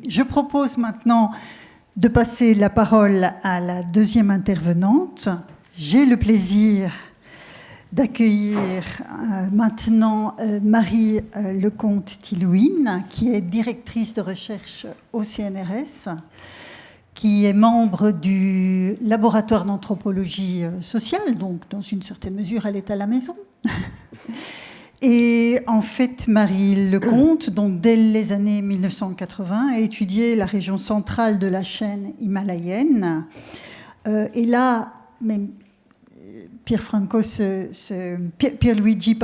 Je propose maintenant de passer la parole à la deuxième intervenante. J'ai le plaisir d'accueillir maintenant Marie Lecomte-Thilouine, qui est directrice de recherche au CNRS, qui est membre du laboratoire d'anthropologie sociale, donc dans une certaine mesure, elle est à la maison. Et en fait, Marie Lecomte, donc dès les années 1980, a étudié la région centrale de la chaîne himalayenne. Et là, même Pierluigi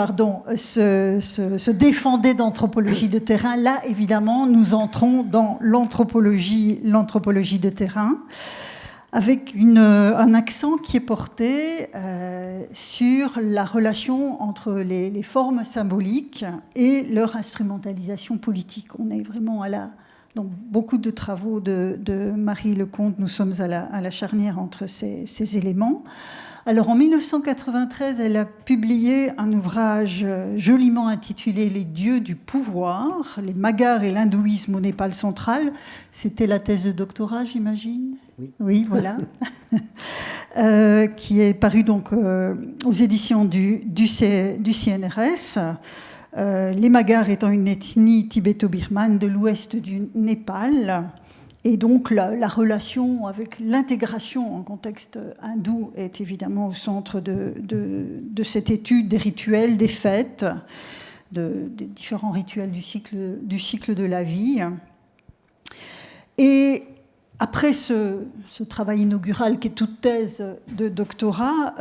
se défendait d'anthropologie de terrain. Là, évidemment, nous entrons dans l'anthropologie de terrain, avec un accent qui est porté sur la relation entre les formes symboliques et leur instrumentalisation politique. On est vraiment dans beaucoup de travaux de Marie Lecomte, nous sommes à la charnière entre ces éléments. Alors en 1993, elle a publié un ouvrage joliment intitulé « Les dieux du pouvoir, les Magars et l'hindouisme au Népal central ». C'était la thèse de doctorat, j'imagine ? Oui, voilà. Qui est paru donc aux éditions du CNRS. Les Magars étant une ethnie tibéto-birmane de l'ouest du Népal. Et donc la relation avec l'intégration en contexte hindou est évidemment au centre de cette étude des rituels, des fêtes, des différents rituels du cycle de la vie. Et après ce travail inaugural qui est toute thèse de doctorat,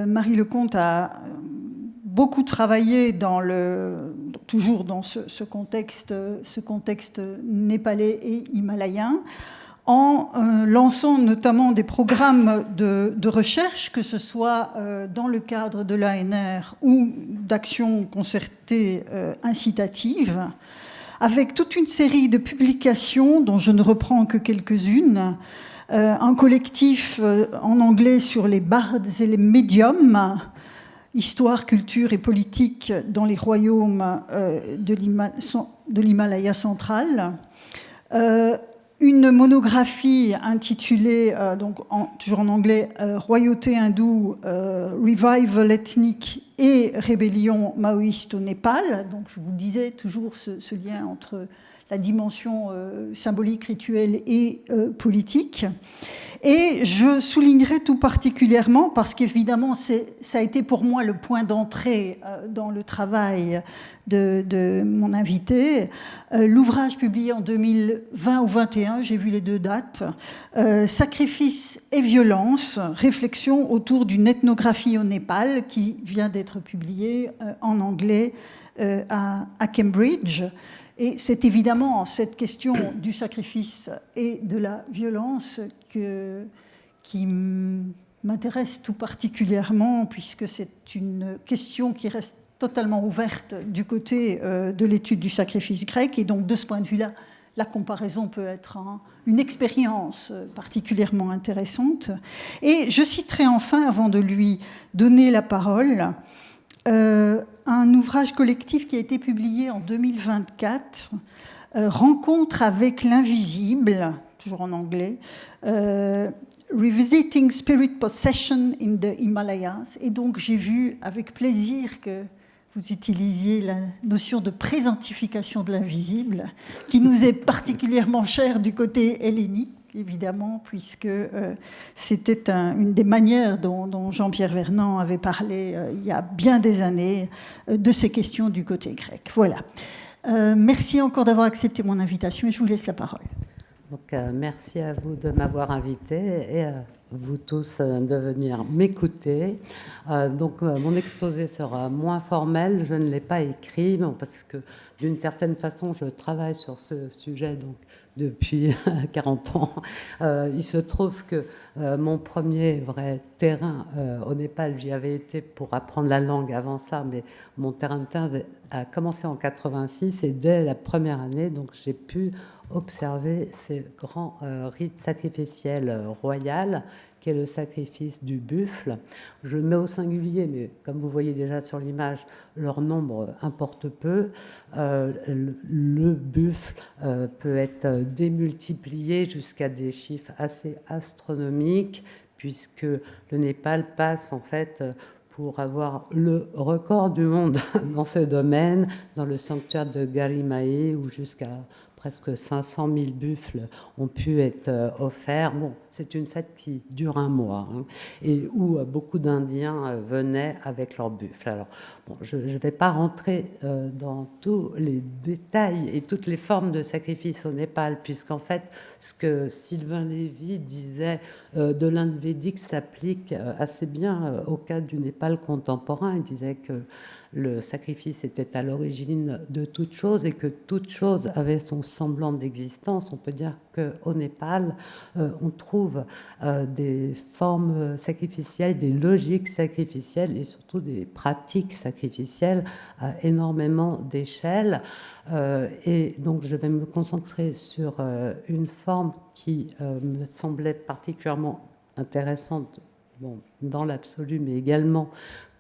Marie Lecomte a beaucoup travaillé toujours dans ce contexte népalais et himalayen, en lançant notamment des programmes de recherche, que ce soit dans le cadre de l'ANR ou d'actions concertées incitatives, avec toute une série de publications dont je ne reprends que quelques-unes, un collectif en anglais sur les bards et les médiums, Histoire, culture et politique dans les royaumes de l'Himalaya central. Une monographie intitulée, toujours en anglais, Royauté hindoue, Revival ethnique et rébellion maoïste au Népal. Donc je vous disais toujours ce lien entre la dimension symbolique, rituelle et politique. Et je soulignerai tout particulièrement, parce qu'évidemment, ça a été pour moi le point d'entrée dans le travail de mon invité, l'ouvrage publié en 2020 ou 2021, j'ai vu les deux dates, Sacrifice et violence, réflexion autour d'une ethnographie au Népal, qui vient d'être publié en anglais à Cambridge. Et c'est évidemment cette question du sacrifice et de la violence qui m'intéresse tout particulièrement, puisque c'est une question qui reste totalement ouverte du côté de l'étude du sacrifice grec. Et donc, de ce point de vue-là, la comparaison peut être une expérience particulièrement intéressante. Et je citerai enfin, avant de lui donner la parole, un ouvrage collectif qui a été publié en 2024, Rencontre avec l'invisible, toujours en anglais, Revisiting Spirit Possession in the Himalayas. Et donc j'ai vu avec plaisir que vous utilisiez la notion de présentification de l'invisible, qui nous est particulièrement chère du côté hellénique, évidemment, puisque c'était une des manières dont Jean-Pierre Vernant avait parlé il y a bien des années de ces questions du côté grec. Voilà. Merci encore d'avoir accepté mon invitation et je vous laisse la parole. Donc, merci à vous de m'avoir invité et à vous tous de venir m'écouter. Donc, mon exposé sera moins formel. Je ne l'ai pas écrit parce que, d'une certaine façon, je travaille sur ce sujet donc, depuis 40 ans. Il se trouve que mon premier vrai terrain au Népal, j'y avais été pour apprendre la langue avant ça, mais mon terrain de thèse a commencé en 86 et dès la première année, donc j'ai pu observer ces grands rites sacrificiels royaux, qui est le sacrifice du buffle. Je le mets au singulier, mais comme vous voyez déjà sur l'image, leur nombre importe peu. Le buffle peut être démultiplié jusqu'à des chiffres assez astronomiques, puisque le Népal passe en fait pour avoir le record du monde dans ce domaine, dans le sanctuaire de Garimae, où jusqu'à presque 500 000 buffles ont pu être offerts. Bon, c'est une fête qui dure un mois, hein, et où beaucoup d'Indiens venaient avec leurs buffles. Alors, bon, je ne vais pas rentrer dans tous les détails et toutes les formes de sacrifice au Népal, puisqu'en fait, ce que Sylvain Lévy disait de l'Inde védique s'applique assez bien au cas du Népal contemporain. Il disait que le sacrifice était à l'origine de toute chose et que toute chose avait son semblant d'existence. On peut dire qu'au Népal, on trouve des formes sacrificielles, des logiques sacrificielles et surtout des pratiques sacrificielles à énormément d'échelles. Et donc je vais me concentrer sur une forme qui me semblait particulièrement intéressante, bon, dans l'absolu, mais également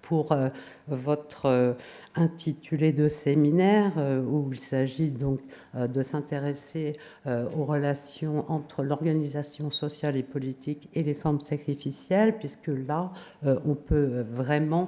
pour votre intitulé de séminaire, où il s'agit donc de s'intéresser aux relations entre l'organisation sociale et politique et les formes sacrificielles, puisque là, on peut vraiment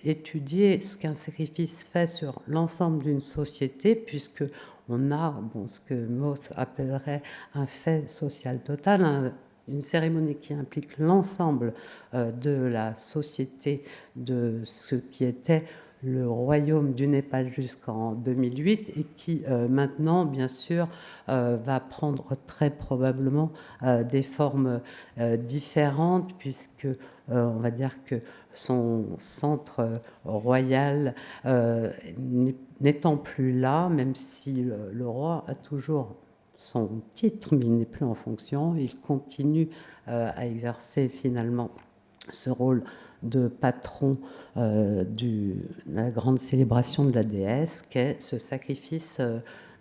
étudier ce qu'un sacrifice fait sur l'ensemble d'une société, puisque on a ce que Mauss appellerait un fait social total, une cérémonie qui implique l'ensemble de la société de ce qui était le royaume du Népal jusqu'en 2008 et qui maintenant, bien sûr, va prendre très probablement des formes différentes, puisque on va dire que son centre royal n'étant plus là, même si le roi a toujours son titre, mais il n'est plus en fonction. Il continue à exercer finalement ce rôle de patron de la grande célébration de la déesse, qu'est ce sacrifice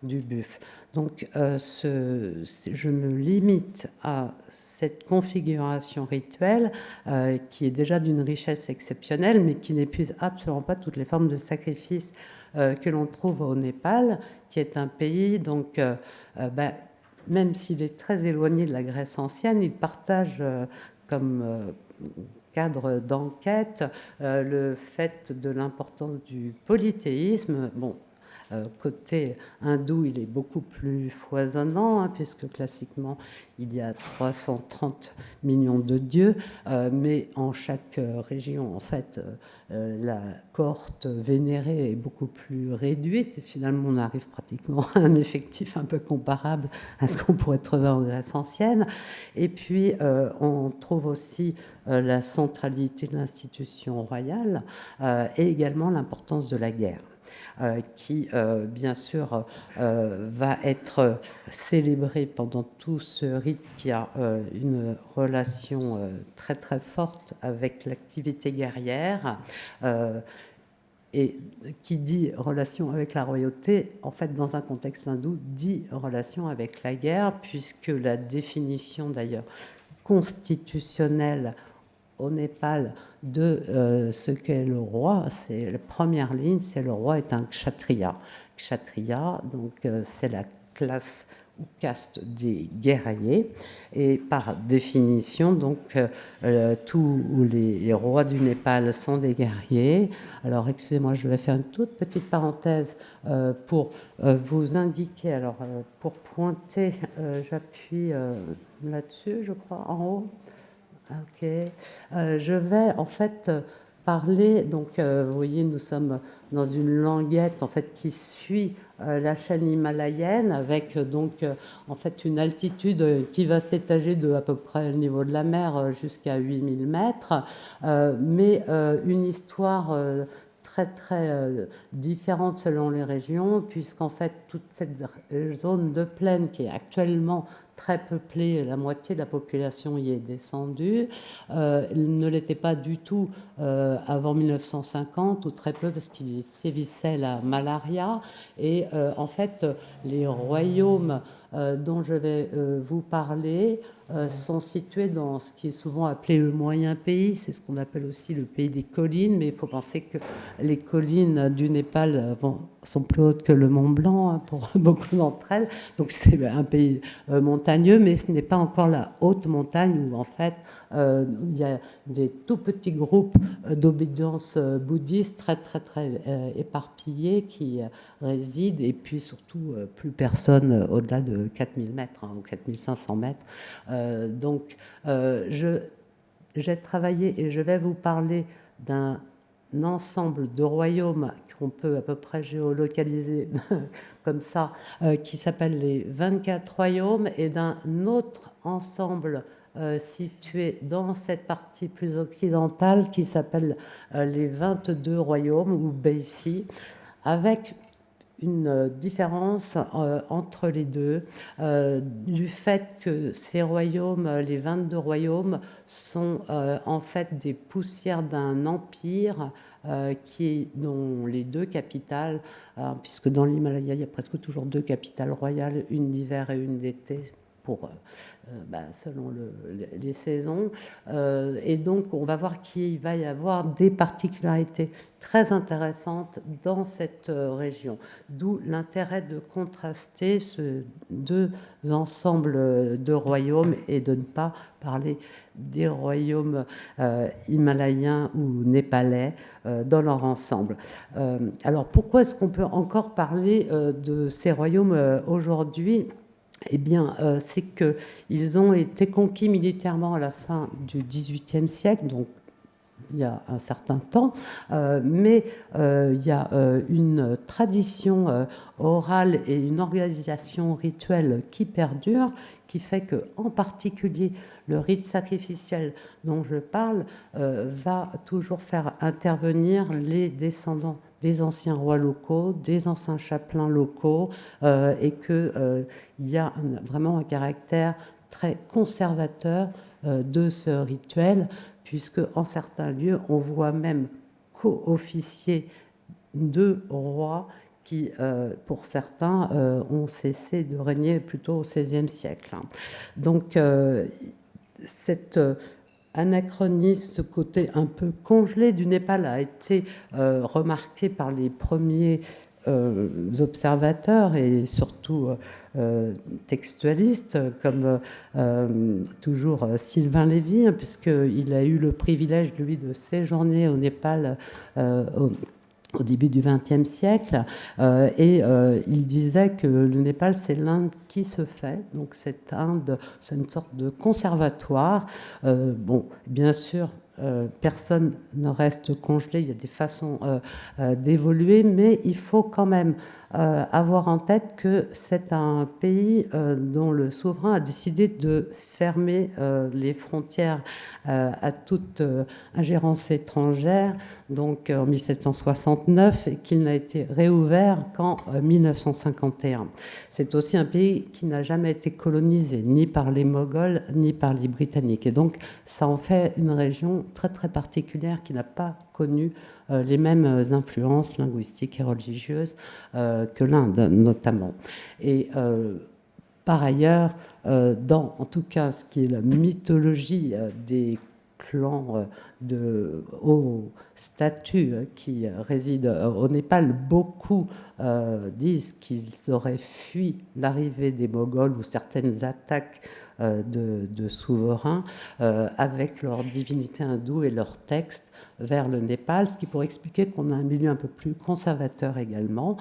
du buffle. Donc je me limite à cette configuration rituelle qui est déjà d'une richesse exceptionnelle, mais qui n'épuise absolument pas toutes les formes de sacrifice que l'on trouve au Népal, qui est un pays donc même s'il est très éloigné de la Grèce ancienne, il partage comme cadre d'enquête le fait de l'importance du polythéisme. Bon, côté hindou, il est beaucoup plus foisonnant, hein, puisque classiquement, il y a 330 millions de dieux, mais en chaque région, en fait, la cohorte vénérée est beaucoup plus réduite, et finalement, on arrive pratiquement à un effectif un peu comparable à ce qu'on pourrait trouver en Grèce ancienne. Et puis, on trouve aussi la centralité de l'institution royale et également l'importance de la guerre. Qui, bien sûr, va être célébré pendant tout ce rite qui a une relation très très forte avec l'activité guerrière. Et qui dit relation avec la royauté, en fait, dans un contexte hindou, dit relation avec la guerre, puisque la définition, d'ailleurs, constitutionnelle au Népal de ce qu'est le roi, c'est la première ligne, c'est le roi est un kshatriya. Kshatriya, donc c'est la classe ou caste des guerriers, et par définition, donc tous les rois du Népal sont des guerriers. Alors excusez-moi, je vais faire une toute petite parenthèse pour vous indiquer. Alors pour pointer, j'appuie là-dessus, je crois, en haut. Ok. Je vais en fait parler. Donc, vous voyez, nous sommes dans une languette en fait qui suit la chaîne himalayenne avec donc en fait une altitude qui va s'étager de à peu près le niveau de la mer jusqu'à 8000 mètres, mais une histoire très différente selon les régions, puisqu'en fait, toute cette zone de plaine qui est actuellement très peuplée, la moitié de la population y est descendue, ne l'était pas du tout avant 1950, ou très peu, parce qu'il sévissait la malaria. Et en fait, les royaumes dont je vais vous parler sont situés dans ce qui est souvent appelé le moyen pays. C'est ce qu'on appelle aussi le pays des collines, mais il faut penser que les collines du Népal sont plus hautes que le Mont Blanc, hein, pour beaucoup d'entre elles. Donc c'est un pays montagneux, mais ce n'est pas encore la haute montagne où en fait il y a des tout petits groupes d'obédience bouddhiste très éparpillés qui résident, et puis surtout plus personne au-delà de 4000 mètres, hein, ou 4500 mètres. Donc j'ai travaillé, et je vais vous parler d'un ensemble de royaumes qu'on peut à peu près géolocaliser comme ça, qui s'appelle les 24 royaumes, et d'un autre ensemble situé dans cette partie plus occidentale qui s'appelle les 22 royaumes, ou Baïsi, avec une différence entre les deux, du fait que ces royaumes, les 22 royaumes, sont en fait des poussières d'un empire dont les deux capitales, puisque dans l'Himalaya, il y a presque toujours deux capitales royales, une d'hiver et une d'été, selon les saisons. Et donc, on va voir qu'il va y avoir des particularités très intéressantes dans cette région. D'où l'intérêt de contraster ces deux ensembles de royaumes et de ne pas parler des royaumes himalayens ou népalais dans leur ensemble. Alors, pourquoi est-ce qu'on peut encore parler de ces royaumes aujourd'hui ? Eh bien, c'est qu'ils ont été conquis militairement à la fin du XVIIIe siècle, donc il y a un certain temps, mais il y a une tradition orale et une organisation rituelle qui perdure, qui fait que, en particulier, le rite sacrificiel dont je parle va toujours faire intervenir les descendants des anciens rois locaux, des anciens chapelains locaux, et qu'il y a vraiment un caractère très conservateur de ce rituel, puisque en certains lieux, on voit même co-officier deux rois qui, pour certains, ont cessé de régner plutôt au XVIe siècle. Donc, cet anachronisme, ce côté un peu congelé du Népal a été remarqué par les premiers observateurs et surtout textualistes, comme toujours Sylvain Lévy, hein, puisqu'il a eu le privilège, lui, de séjourner au Népal au début du XXe siècle, et il disait que le Népal, c'est l'Inde qui se fait, donc cette Inde, c'est une sorte de conservatoire. Bon, bien sûr, personne ne reste congelé, il y a des façons d'évoluer, mais il faut quand même avoir en tête que c'est un pays dont le souverain a décidé de fermer les frontières à toute ingérence étrangère, donc en 1769, et qu'il n'a été réouvert qu'en 1951. C'est aussi un pays qui n'a jamais été colonisé, ni par les Moghols, ni par les Britanniques. Et donc, ça en fait une région très particulière qui n'a pas connu les mêmes influences linguistiques et religieuses que l'Inde, notamment. Et par ailleurs, dans, en tout cas, ce qui est la mythologie des clans de haut statut qui résident au Népal, beaucoup disent qu'ils auraient fui l'arrivée des Moghols ou certaines attaques de souverains avec leur divinité hindoue et leurs textes vers le Népal, ce qui pourrait expliquer qu'on a un milieu un peu plus conservateur également,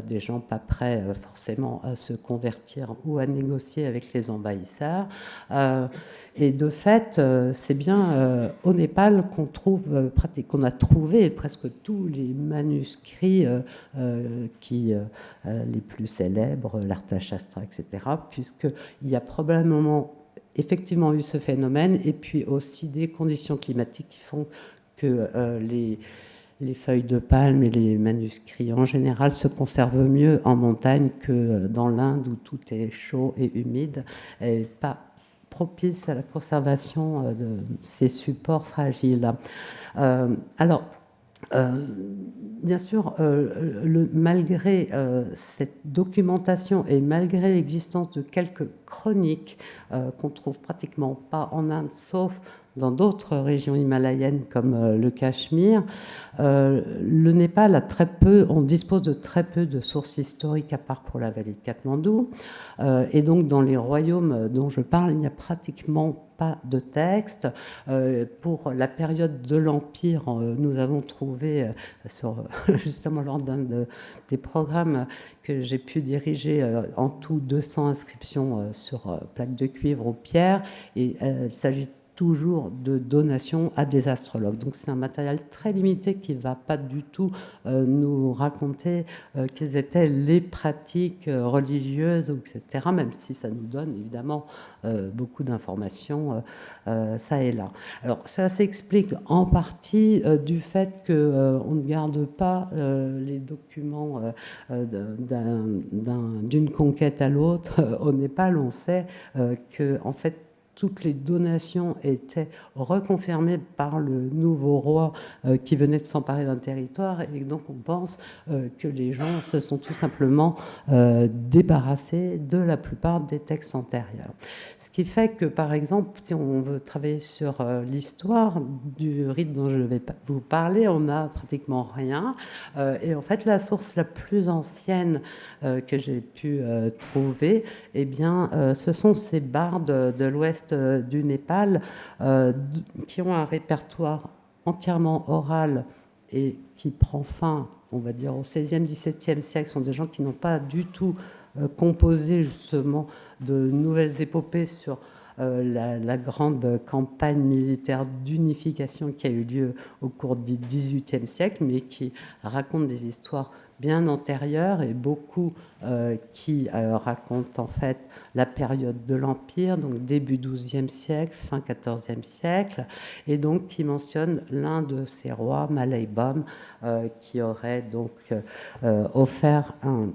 des gens pas prêts forcément à se convertir ou à négocier avec les envahisseurs. Et de fait, c'est bien au Népal qu'on a trouvé presque tous les manuscrits les plus célèbres, l'Arthashastra, etc., puisqu'il y a probablement effectivement eu ce phénomène, et puis aussi des conditions climatiques qui font que les feuilles de palme et les manuscrits en général se conservent mieux en montagne que dans l'Inde où tout est chaud et humide et pas propice à la conservation de ces supports fragiles. Alors, bien sûr, malgré cette documentation et malgré l'existence de quelques chroniques qu'on trouve pratiquement pas en Inde, sauf dans d'autres régions himalayennes comme le Cachemire, le Népal a très peu, on dispose de très peu de sources historiques à part pour la vallée de Katmandou. Et donc dans les royaumes dont je parle, il n'y a pratiquement pas de texte. Pour la période de l'Empire, nous avons trouvé, justement lors d'un des programmes que j'ai pu diriger, en tout 200 inscriptions sur plaques de cuivre ou pierre, et il s'agit toujours de donations à des astrologues. Donc c'est un matériel très limité qui ne va pas du tout nous raconter quelles étaient les pratiques religieuses, etc., même si ça nous donne évidemment beaucoup d'informations ça et là. Alors ça s'explique en partie du fait qu'on ne garde pas les documents d'une conquête à l'autre. Au Népal, on sait que en fait toutes les donations étaient reconfirmées par le nouveau roi qui venait de s'emparer d'un territoire, et donc on pense que les gens se sont tout simplement débarrassés de la plupart des textes antérieurs. Ce qui fait que, par exemple, si on veut travailler sur l'histoire du rite dont je vais vous parler, on n'a pratiquement rien. Et en fait, la source la plus ancienne que j'ai pu trouver, eh bien, ce sont ces bardes de l'ouest du Népal qui ont un répertoire entièrement oral et qui prend fin, on va dire, au XVIe, XVIIe siècle. Ce sont des gens qui n'ont pas du tout composé justement de nouvelles épopées sur la grande campagne militaire d'unification qui a eu lieu au cours du XVIIIe siècle, mais qui raconte des histoires bien antérieures et beaucoup qui racontent en fait la période de l'Empire, donc début XIIe siècle, fin XIVe siècle, et donc qui mentionne l'un de ces rois, Malaybom, qui aurait donc offert un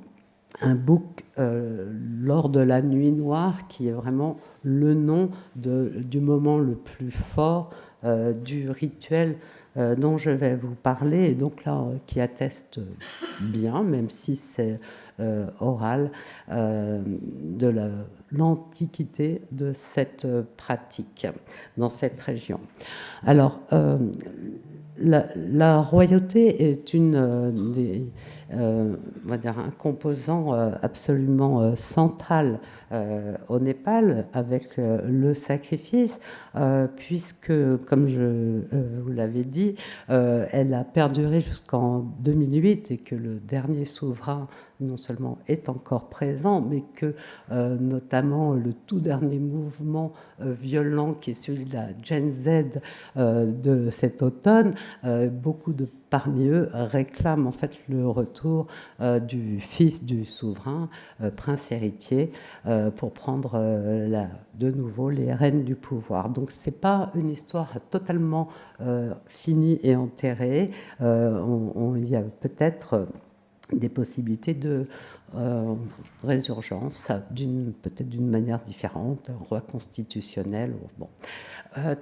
bouc lors de la nuit noire, qui est vraiment le nom du moment le plus fort du rituel dont je vais vous parler, et donc là, qui atteste bien, même si c'est oral, de l'antiquité de cette pratique dans cette région. Alors, la royauté est on va dire un composant absolument central au Népal avec le sacrifice, puisque, comme je vous l'avais dit, elle a perduré jusqu'en 2008 et que le dernier souverain non seulement est encore présent, mais que notamment le tout dernier mouvement violent qui est celui de la Gen Z de cet automne, beaucoup de parmi eux réclament en fait le retour du fils du souverain, prince héritier, pour prendre de nouveau les rênes du pouvoir. Donc c'est pas une histoire totalement finie et enterrée. Il y a peut-être des possibilités de résurgence, peut-être d'une manière différente, un roi constitutionnel. Bon.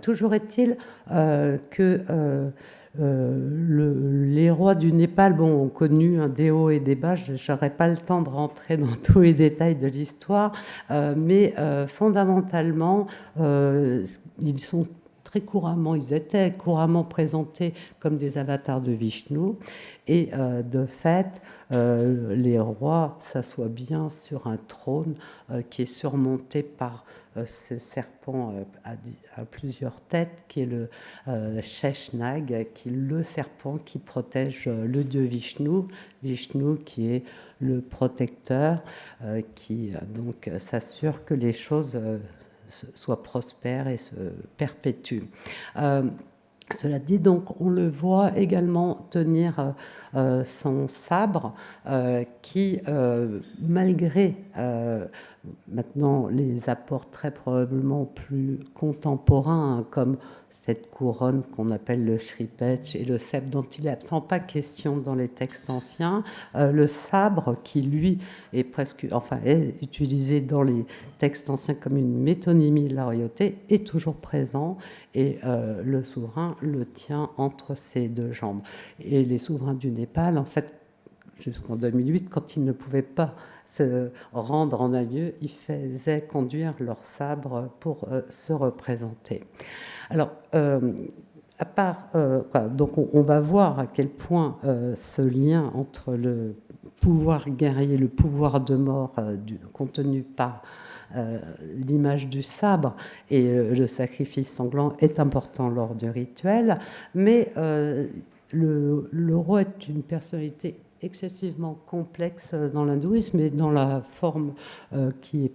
Toujours est-il que les rois du Népal ont connu des hauts et des bas. Je n'aurai pas le temps de rentrer dans tous les détails de l'histoire, mais fondamentalement, ils étaient couramment présentés comme des avatars de Vishnu, et de fait, les rois s'assoient bien sur un trône qui est surmonté par ce serpent à plusieurs têtes, qui est le Sheshnag, qui est le serpent qui protège le dieu Vishnu. Vishnu qui est le protecteur, qui donc s'assure que les choses soient prospères et se perpétuent. Cela dit, donc, on le voit également tenir son sabre qui, malgré maintenant, les apports très probablement plus contemporains, hein, comme cette couronne qu'on appelle le shripetch et le sceptre dont il n'est absolument pas question dans les textes anciens, le sabre qui, lui, est presque, enfin, est utilisé dans les textes anciens comme une métonymie de la royauté, est toujours présent, et le souverain le tient entre ses deux jambes. Et les souverains du Népal, en fait, jusqu'en 2008, quand ils ne pouvaient pas se rendre en un lieu, ils faisaient conduire leur sabre pour se représenter. Alors, à part, donc on va voir à quel point ce lien entre le pouvoir guerrier, le pouvoir de mort contenu par l'image du sabre et le sacrifice sanglant est important lors du rituel, mais le roi est une personnalité excessivement complexe dans l'hindouisme et dans la forme qui est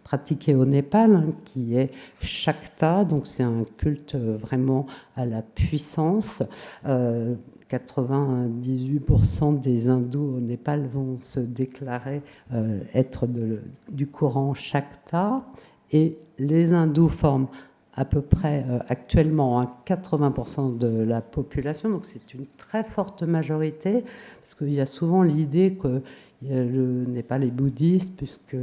pratiquée au Népal, hein, qui est Shakta, donc c'est un culte vraiment à la puissance. 98% des hindous au Népal vont se déclarer être du courant Shakta, et les hindous forment à peu près actuellement 80% de la population, donc c'est une très forte majorité, parce qu'il y a souvent l'idée que le Népal est bouddhiste, puisque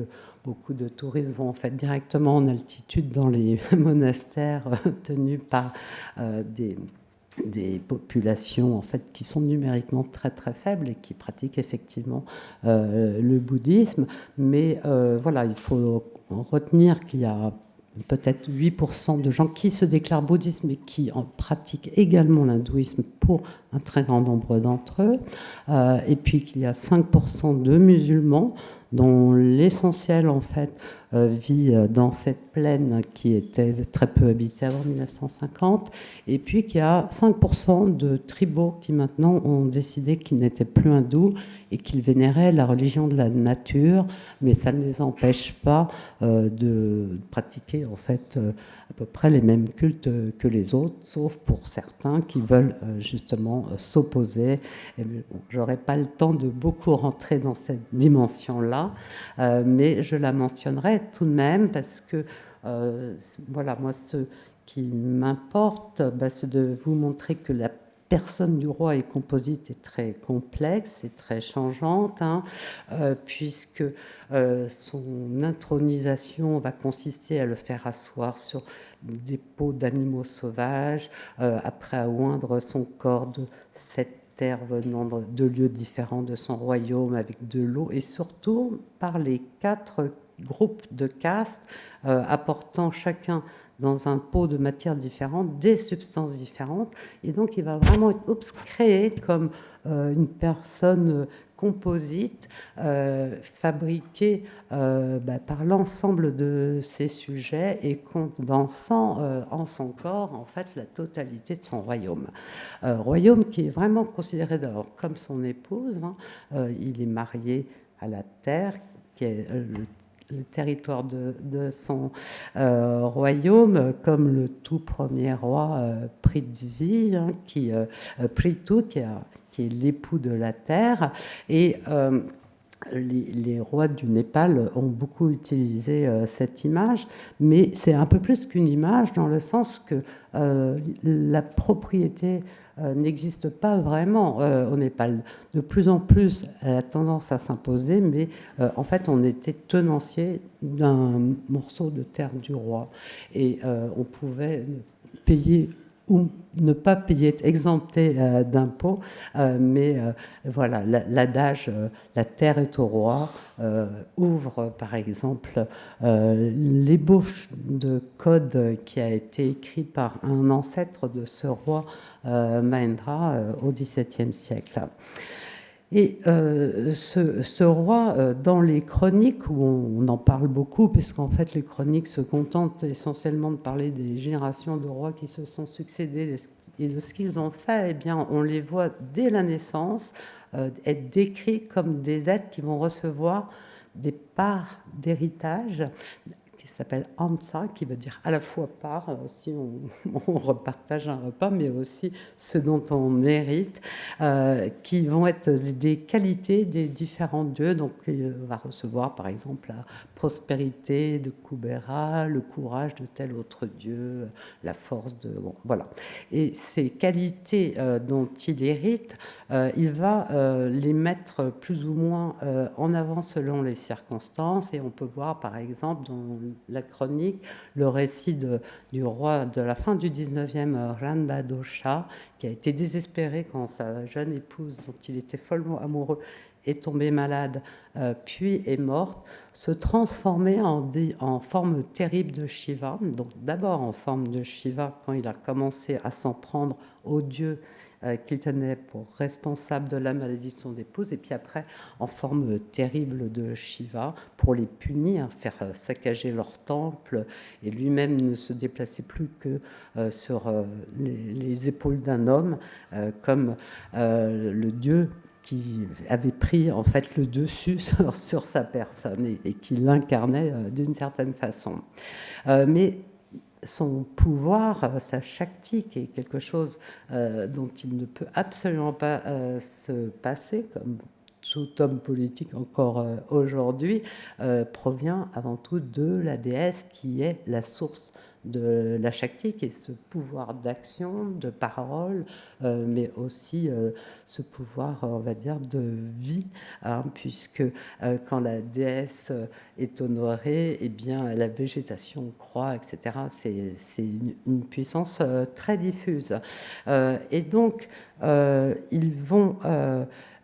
beaucoup de touristes vont en fait directement en altitude dans les monastères tenus par des populations en fait qui sont numériquement très très faibles et qui pratiquent effectivement le bouddhisme. Mais voilà, il faut retenir qu'il y a peut-être 8% de gens qui se déclarent bouddhistes mais qui en pratiquent également l'hindouisme pour un très grand nombre d'entre eux. Et puis qu'il y a 5% de musulmans dont l'essentiel en fait vit dans cette plaine qui était très peu habitée avant 1950, et puis qu'il y a 5% de tribaux qui maintenant ont décidé qu'ils n'étaient plus hindous et qu'ils vénéraient la religion de la nature, mais ça ne les empêche pas de pratiquer en fait à peu près les mêmes cultes que les autres, sauf pour certains qui veulent justement s'opposer. Bon, j'aurais pas le temps de beaucoup rentrer dans cette dimension-là, mais je la mentionnerai tout de même parce que voilà, moi, ce qui m'importe, c'est de vous montrer que la personne du roi est composite et très complexe et très changeante, hein, puisque son intronisation va consister à le faire asseoir sur des peaux d'animaux sauvages, après à oindre son corps de 7 terres venant de lieux différents de son royaume avec de l'eau, et surtout par les 4 groupes de castes apportant chacun dans un pot de matière différente des substances différentes, et donc il va vraiment être créé comme une personne composite fabriquée par l'ensemble de ses sujets et condensant en son corps en fait la totalité de son royaume. Royaume qui est vraiment considéré d'abord comme son épouse, hein. Il est marié à la terre, qui est le territoire de son royaume, comme le tout premier roi Prithvi, hein, Prithu, qui est l'époux de la terre. Et les rois du Népal ont beaucoup utilisé cette image, mais c'est un peu plus qu'une image dans le sens que la propriété n'existe pas vraiment au Népal. De plus en plus, elle a tendance à s'imposer, mais en fait, on était tenancier d'un morceau de terre du roi. Et on pouvait payer ou ne pas payer, être exempté d'impôts, mais voilà, l'adage « la terre est au roi » ouvre par exemple l'ébauche de code qui a été écrit par un ancêtre de ce roi Mahendra au XVIIe siècle. Et ce roi, dans les chroniques, où on en parle beaucoup, puisqu'en fait les chroniques se contentent essentiellement de parler des générations de rois qui se sont succédés et de ce qu'ils ont fait, eh bien, on les voit dès la naissance être décrits comme des êtres qui vont recevoir des parts d'héritage qui s'appelle Hamsa, qui veut dire à la fois part, si on repartage un repas, mais aussi ce dont on hérite, qui vont être des qualités des différents dieux. Donc il va recevoir par exemple la prospérité de Kubera, le courage de tel autre dieu, la force de... Bon, voilà. Et ces qualités dont il hérite, il va les mettre plus ou moins en avant selon les circonstances. Et on peut voir par exemple dans la chronique le récit du roi de la fin du 19e, Ranbadosha, qui a été désespéré quand sa jeune épouse, dont il était follement amoureux, est tombée malade, puis est morte, se transformer en forme terrible de Shiva. Donc d'abord en forme de Shiva quand il a commencé à s'en prendre aux dieux qu'il tenait pour responsable de la maladie de son épouse, et puis après en forme terrible de Shiva pour les punir, faire saccager leur temple, et lui-même ne se déplaçait plus que sur les épaules d'un homme, comme le dieu qui avait pris en fait le dessus sur sa personne et qui l'incarnait d'une certaine façon. Mais son pouvoir, sa Shakti, qui est quelque chose dont il ne peut absolument pas se passer, comme tout homme politique encore aujourd'hui, provient avant tout de la déesse qui est la source de la Shakti, qui est ce pouvoir d'action, de parole, mais aussi ce pouvoir, on va dire, de vie, hein, puisque quand la déesse est honorée, eh bien, la végétation croît, etc. C'est une puissance très diffuse. Et donc, ils vont...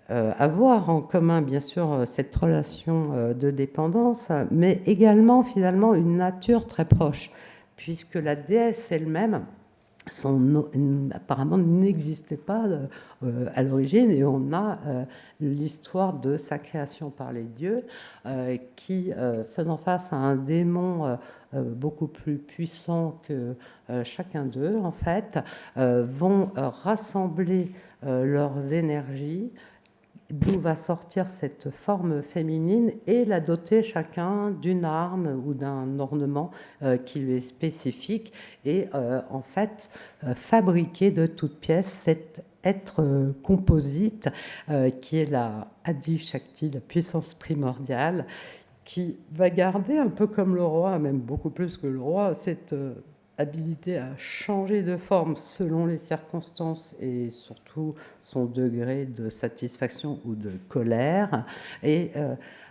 avoir en commun, bien sûr, cette relation de dépendance, mais également, finalement, une nature très proche, puisque la déesse elle-même, apparemment n'existait pas à l'origine, et on a l'histoire de sa création par les dieux qui, faisant face à un démon beaucoup plus puissant que chacun d'eux, en fait, vont rassembler leurs énergies, d'où va sortir cette forme féminine, et la doter chacun d'une arme ou d'un ornement qui lui est spécifique, et en fait fabriquer de toutes pièces cet être composite qui est la Adi Shakti, la puissance primordiale, qui va garder, un peu comme le roi, même beaucoup plus que le roi, cette habilité à changer de forme selon les circonstances et surtout son degré de satisfaction ou de colère, et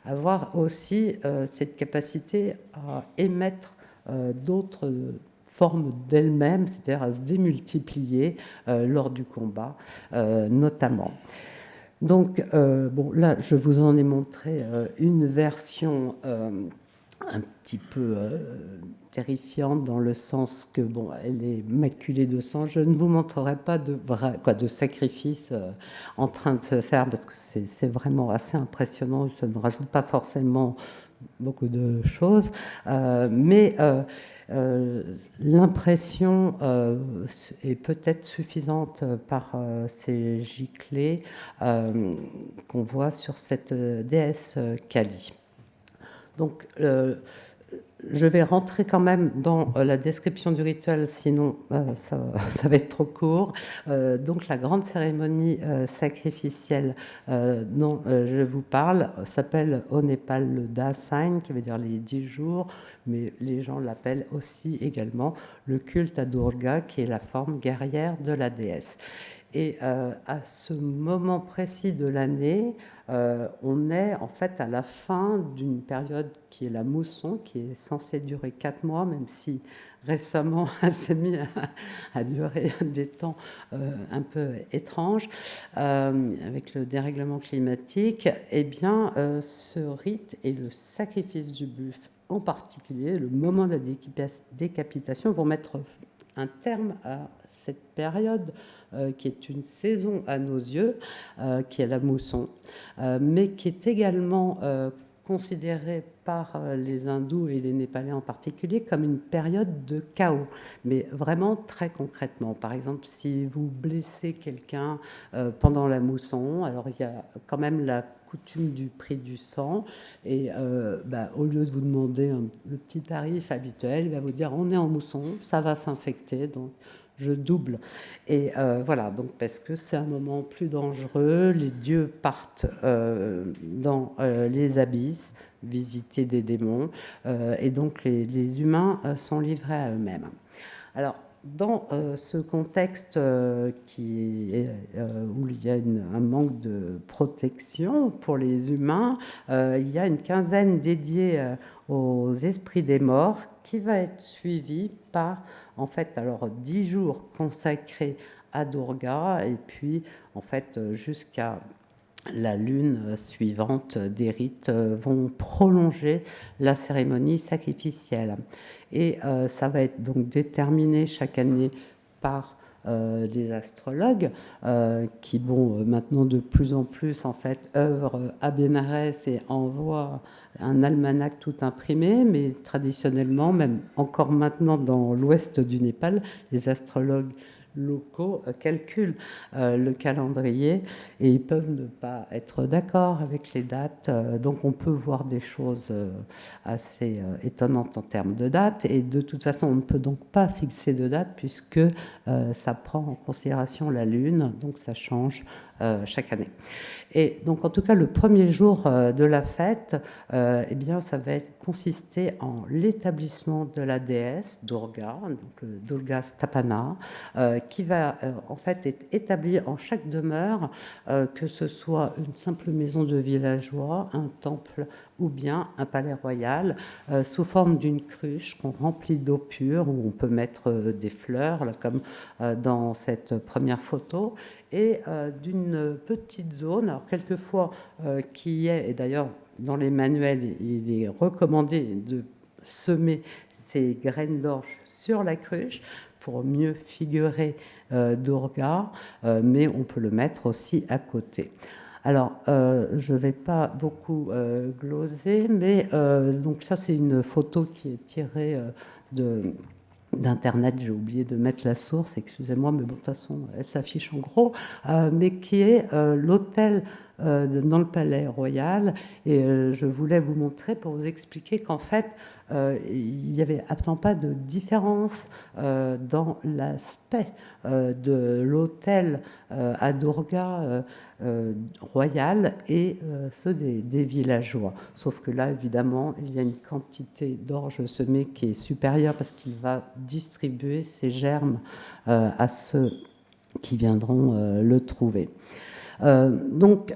avoir aussi cette capacité à émettre d'autres formes d'elle-même, c'est-à-dire à se démultiplier lors du combat notamment. Donc, bon, là, je vous en ai montré une version un petit peu terrifiante, dans le sens que, bon, elle est maculée de sang. Je ne vous montrerai pas de sacrifice en train de se faire, parce que c'est vraiment assez impressionnant. Ça ne rajoute pas forcément beaucoup de choses, mais l'impression est peut-être suffisante par ces giclées qu'on voit sur cette déesse Kali. Donc, je vais rentrer quand même dans la description du rituel, sinon ça va être trop court. Donc, la grande cérémonie sacrificielle dont je vous parle s'appelle au Népal le Dasain, qui veut dire les 10 jours, mais les gens l'appellent aussi également le culte à Durga, qui est la forme guerrière de la déesse. Et à ce moment précis de l'année, on est en fait à la fin d'une période qui est la mousson, qui est censée durer 4 mois, même si récemment elle s'est mise à durer des temps un peu étranges avec le dérèglement climatique. Eh bien, ce rite et le sacrifice du buffle en particulier, le moment de la décapitation, vont mettre un terme à cette période qui est une saison à nos yeux, qui est la mousson, mais qui est également considérée par les hindous et les népalais en particulier comme une période de chaos, mais vraiment très concrètement. Par exemple, si vous blessez quelqu'un pendant la mousson, alors il y a quand même la coutume du prix du sang, et au lieu de vous demander le petit tarif habituel, il va vous dire on est en mousson, ça va s'infecter, donc je double. Et voilà, donc parce que c'est un moment plus dangereux, les dieux partent dans les abysses, visiter des démons, et donc les humains sont livrés à eux-mêmes. Alors, dans ce contexte où il y a un manque de protection pour les humains, il y a une quinzaine dédiée aux esprits des morts qui va être suivie par, en fait, alors 10 jours consacrés à Durga, et puis, en fait, jusqu'à la lune suivante, des rites vont prolonger la cérémonie sacrificielle. Et ça va être donc déterminé chaque année par des astrologues qui, maintenant de plus en plus, en fait, œuvrent à Bénarès et envoient un almanach tout imprimé, mais traditionnellement, même encore maintenant dans l'ouest du Népal, les astrologues locaux calculent le calendrier et ils peuvent ne pas être d'accord avec les dates. Donc on peut voir des choses assez étonnantes en termes de dates, et de toute façon on ne peut donc pas fixer de date puisque ça prend en considération la lune, donc ça change chaque année. Et donc en tout cas le premier jour de la fête, eh bien ça va consister en l'établissement de la déesse Durga, donc Durga Stapana, qui va en fait être établie en chaque demeure, que ce soit une simple maison de villageois, un temple ou bien un palais royal, sous forme d'une cruche qu'on remplit d'eau pure, où on peut mettre des fleurs, là, comme dans cette première photo, et d'une petite zone, alors quelquefois qui est, et d'ailleurs dans les manuels il est recommandé de semer ces graines d'orge sur la cruche pour mieux figurer Durga, mais on peut le mettre aussi à côté. Alors, je ne vais pas beaucoup gloser, mais donc ça c'est une photo qui est tirée d'Internet, j'ai oublié de mettre la source, excusez-moi, mais bon, de toute façon, elle s'affiche en gros, mais qui est l'hôtel dans le Palais Royal. Et je voulais vous montrer pour vous expliquer qu'en fait, il n'y avait absolument pas de différence dans l'aspect de l'hôtel à Durga royal et ceux des villageois. Sauf que là, évidemment, il y a une quantité d'orge semée qui est supérieure parce qu'il va distribuer ses germes à ceux qui viendront le trouver. Donc,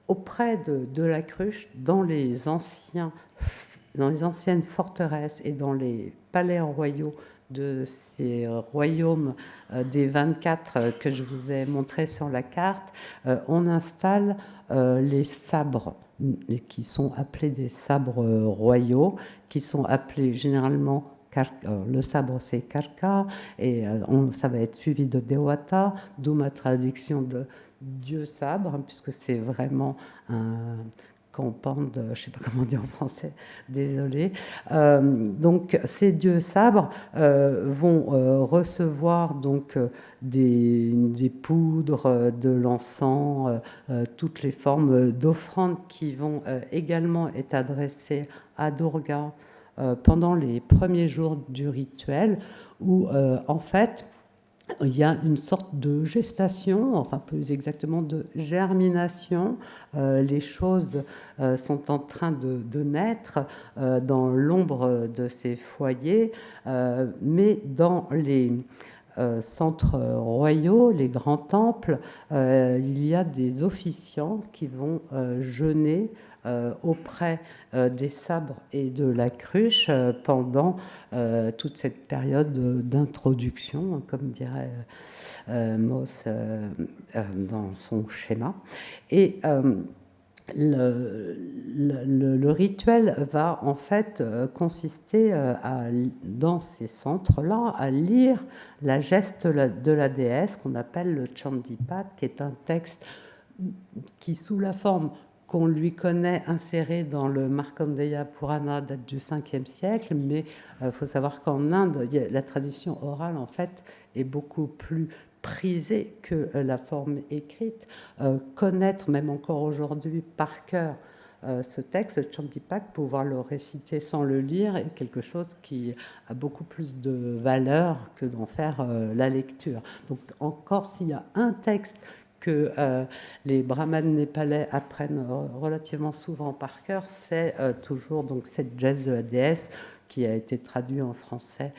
auprès de la cruche, dans les anciennes forteresses et dans les palais royaux de ces royaumes des 24 que je vous ai montrés sur la carte, on installe les sabres, qui sont appelés des sabres royaux, qui sont appelés généralement le sabre c'est Karka, et ça va être suivi de Dewata, d'où ma traduction de Dieu sabre, puisque c'est vraiment un campande, je ne sais pas comment dire en français, désolé. Donc ces dieux sabres vont recevoir donc des poudres, de l'encens, toutes les formes d'offrandes qui vont également être adressées à Durga pendant les premiers jours du rituel, où en fait il y a une sorte de gestation, enfin plus exactement de germination. Les choses sont en train de naître dans l'ombre de ces foyers, mais dans les centres royaux, les grands temples, il y a des officiants qui vont jeûner auprès des sabres et de la cruche pendant toute cette période d'introduction, comme dirait Mauss dans son schéma. Et le rituel va en fait consister dans ces centres-là à lire la geste de la déesse qu'on appelle le Chandipat, qui est un texte qui, sous la forme qu'on lui connaît insérée dans le Markandeya Purana date du 5e siècle, mais il faut savoir qu'en Inde, la tradition orale, en fait, est beaucoup plus prisée que la forme écrite. Connaître, même encore aujourd'hui, par cœur, ce texte, le Chandipak, pouvoir le réciter sans le lire, est quelque chose qui a beaucoup plus de valeur que d'en faire la lecture. Donc encore s'il y a un texte que les brahmanes népalais apprennent relativement souvent par cœur, c'est toujours donc cette geste de la déesse qui a été traduit en français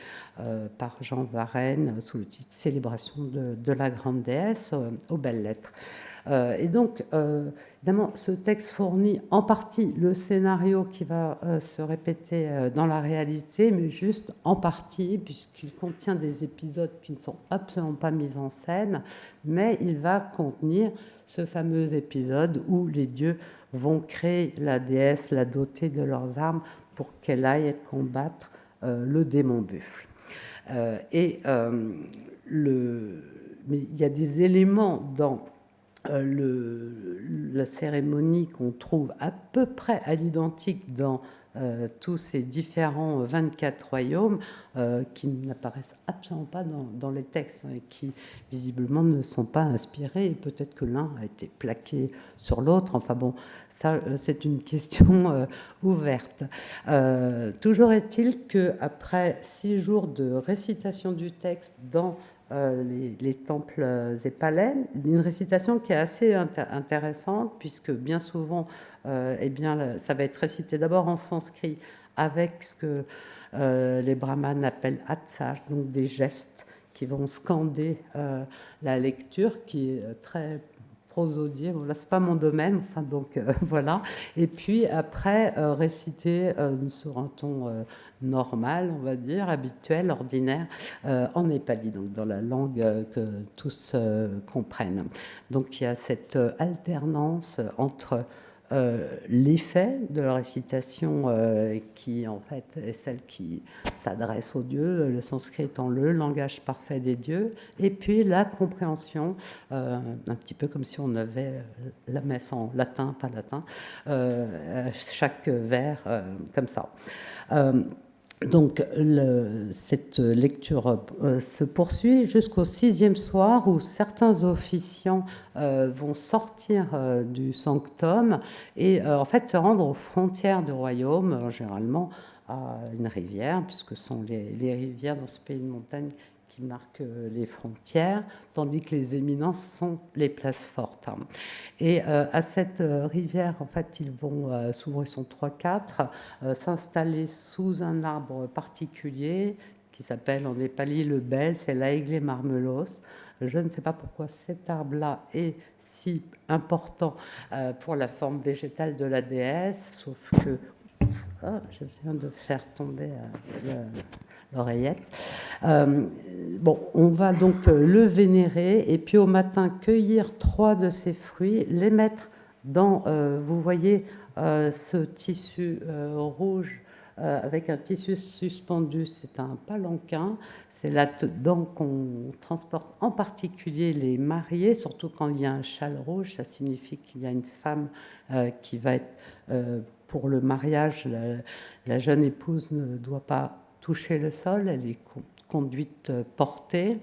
par Jean Varenne sous le titre Célébration de la grande déesse aux belles lettres. Et donc, évidemment, ce texte fournit en partie le scénario qui va se répéter dans la réalité, mais juste en partie, puisqu'il contient des épisodes qui ne sont absolument pas mis en scène, mais il va contenir ce fameux épisode où les dieux vont créer la déesse, la doter de leurs armes pour qu'elle aille combattre le démon buffle. Mais il y a des éléments dans la cérémonie qu'on trouve à peu près à l'identique dans tous ces différents 24 royaumes qui n'apparaissent absolument pas dans les textes et qui visiblement ne sont pas inspirés, et peut-être que l'un a été plaqué sur l'autre. Enfin bon, ça c'est une question ouverte. Toujours est-il qu'après 6 jours de récitation du texte dans les temples et palais, une récitation qui est assez intéressante, puisque bien souvent, eh bien, ça va être récité d'abord en sanskrit avec ce que les brahmanes appellent atsar, donc des gestes qui vont scander la lecture, qui est très prosodier. Bon, là, c'est pas mon domaine, enfin, donc voilà. Et puis après, réciter sur un ton normal, on va dire, habituel, ordinaire, en népali, donc dans la langue que tous comprennent. Donc il y a cette alternance entre l'effet de la récitation qui en fait est celle qui s'adresse aux dieux, le sanskrit étant le langage parfait des dieux, et puis la compréhension, un petit peu comme si on avait la messe en latin, pas latin, chaque vers comme ça. Donc, cette lecture se poursuit jusqu'au 6e soir où certains officiants vont sortir du sanctum et en fait se rendre aux frontières du royaume, généralement à une rivière, puisque ce sont les rivières dans ce pays de montagne qui marquent les frontières, tandis que les éminences sont les places fortes. Et à cette rivière, en fait, ils vont, souvent ils sont 3-4, s'installer sous un arbre particulier qui s'appelle en népali le bel, c'est l'aigle marmelos. Je ne sais pas pourquoi cet arbre-là est si important pour la forme végétale de la déesse, sauf que... je viens de faire tomber l'oreillette. Bon, on va donc le vénérer et puis au matin cueillir 3 de ses fruits, les mettre dans, vous voyez, ce tissu rouge avec un tissu suspendu, c'est un palanquin. C'est là-dedans qu'on transporte en particulier les mariés, surtout quand il y a un châle rouge, ça signifie qu'il y a une femme qui va être pour le mariage. La jeune épouse ne doit pas toucher le sol, elle est conduite portée.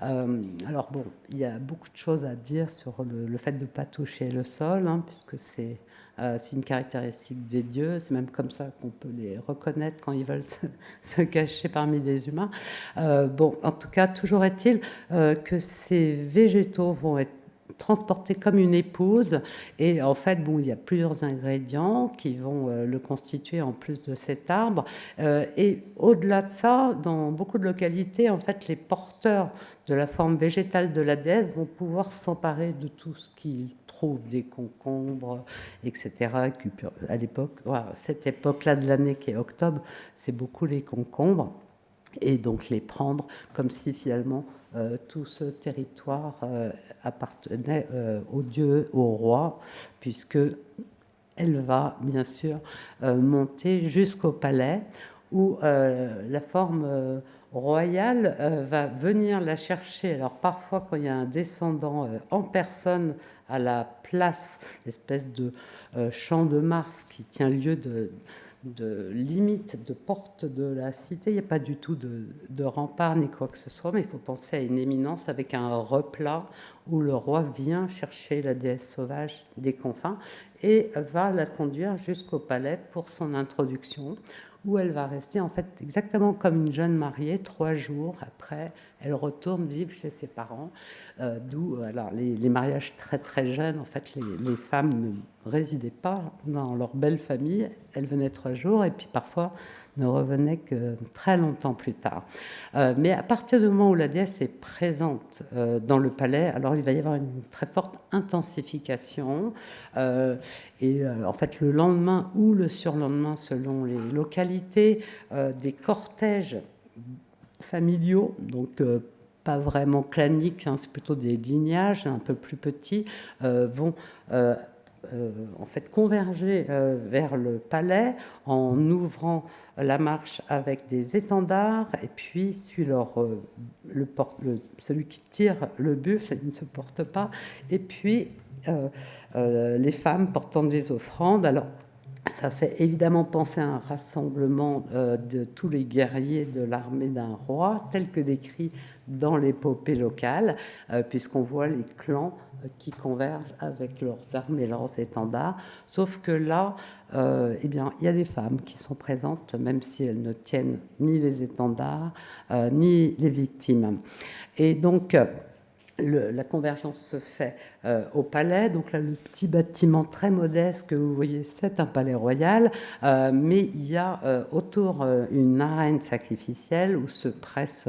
Alors bon, il y a beaucoup de choses à dire sur le fait de ne pas toucher le sol, puisque c'est une caractéristique des dieux, c'est même comme ça qu'on peut les reconnaître quand ils veulent se cacher parmi des humains. Bon, en tout cas, toujours est-il que ces végétaux vont être transporté comme une épouse et en fait bon il y a plusieurs ingrédients qui vont le constituer en plus de cet arbre et au-delà de ça dans beaucoup de localités en fait les porteurs de la forme végétale de la déesse vont pouvoir s'emparer de tout ce qu'ils trouvent, des concombres, etc. À l'époque, voilà, cette époque-là de l'année qui est octobre, c'est beaucoup les concombres et donc les prendre comme si finalement tout ce territoire appartenait au dieu, au roi, puisque elle va bien sûr monter jusqu'au palais où la forme royal va venir la chercher. Alors parfois, quand il y a un descendant en personne à la place, l'espèce de champ de Mars qui tient lieu de limite, de porte de la cité, il n'y a pas du tout de rempart ni quoi que ce soit, mais il faut penser à une éminence avec un replat où le roi vient chercher la déesse sauvage des confins et va la conduire jusqu'au palais pour son introduction, où elle va rester en fait exactement comme une jeune mariée. 3 jours après, elle retourne vivre chez ses parents, d'où alors, les mariages très très jeunes. En fait, les femmes ne résidaient pas dans leur belle famille, elles venaient 3 jours et puis parfois ne revenaient que très longtemps plus tard. Mais à partir du moment où la déesse est présente dans le palais, alors il va y avoir une très forte intensification. En fait, le lendemain ou le surlendemain, selon les localités, des cortèges familiaux, donc pas vraiment claniques, hein, c'est plutôt des lignages un peu plus petits, vont en fait converger vers le palais en ouvrant la marche avec des étendards, et puis suit celui qui tire le buffle, il ne se porte pas, et puis les femmes portant des offrandes. Alors ça fait évidemment penser à un rassemblement de tous les guerriers de l'armée d'un roi, tel que décrit dans l'épopée locale, puisqu'on voit les clans qui convergent avec leurs armes et leurs étendards. Sauf que là, eh bien, il y a des femmes qui sont présentes, même si elles ne tiennent ni les étendards, ni les victimes. Et donc, la convergence se fait au palais. Donc là, le petit bâtiment très modeste que vous voyez, c'est un palais royal, mais il y a autour une arène sacrificielle où se presse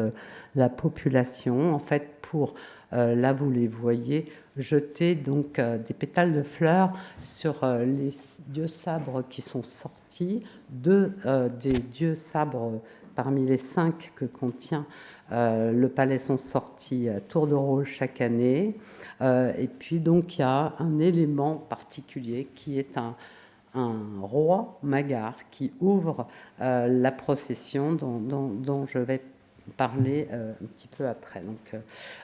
la population, en fait, pour, là vous les voyez, jeter donc des pétales de fleurs sur les dieux sabres qui sont sortis, deux des dieux sabres parmi les 5 que contient le palais sont sortis à tour de rôle chaque année. Et puis donc il y a un élément particulier qui est un roi Magar qui ouvre la procession dont je vais parler un petit peu après. Donc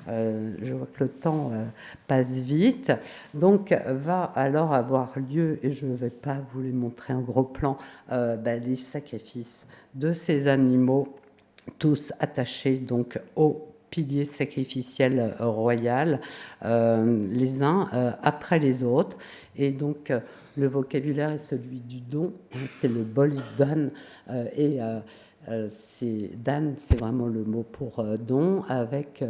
je vois que le temps passe vite. Donc va alors avoir lieu, et je ne vais pas vous les montrer en gros plan, les sacrifices de ces animaux, tous attachés donc au pilier sacrificiel royal, les uns après les autres. Et donc le vocabulaire est celui du don, c'est le bolidan, Dan, c'est vraiment le mot pour don, avec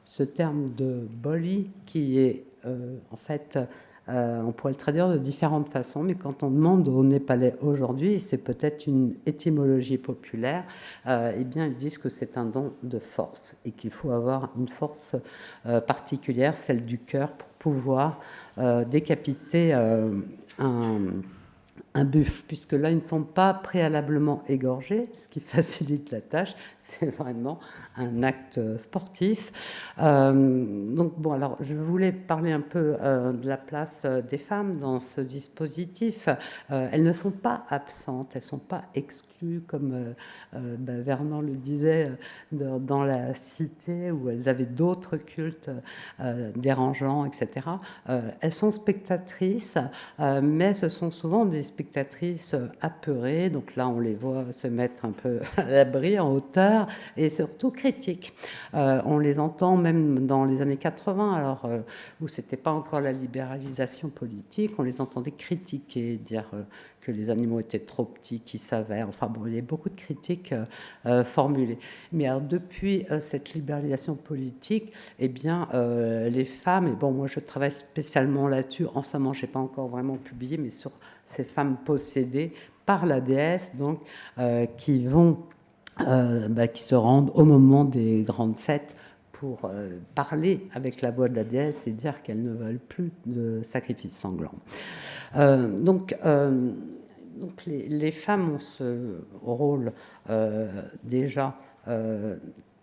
ce terme de boli qui est en fait, on pourrait le traduire de différentes façons, mais quand on demande aux Népalais aujourd'hui, c'est peut-être une étymologie populaire, eh bien ils disent que c'est un don de force et qu'il faut avoir une force particulière, celle du cœur, pour pouvoir décapiter un buffle, puisque là, ils ne sont pas préalablement égorgés, ce qui facilite la tâche. C'est vraiment un acte sportif. Donc, bon, alors, je voulais parler un peu de la place des femmes dans ce dispositif. Elles ne sont pas absentes, elles ne sont pas exclues, comme Vernon le disait, dans la cité, où elles avaient d'autres cultes dérangeants, etc. Elles sont spectatrices, mais ce sont souvent des spectatrices apeurées, donc là on les voit se mettre un peu à l'abri, en hauteur, et surtout critiques. On les entend même dans les années 80, alors où c'était pas encore la libéralisation politique, on les entendait critiquer, dire que les animaux étaient trop petits, qu'ils savaient, enfin bon, il y a beaucoup de critiques formulées. Mais alors depuis cette libéralisation politique, eh bien les femmes, et bon moi je travaille spécialement là-dessus, en ce moment j'ai pas encore vraiment publié, mais sur ces femmes possédées par la déesse, donc qui se rendent au moment des grandes fêtes pour parler avec la voix de la déesse et dire qu'elles ne veulent plus de sacrifices sanglants. Donc les femmes ont ce rôle déjà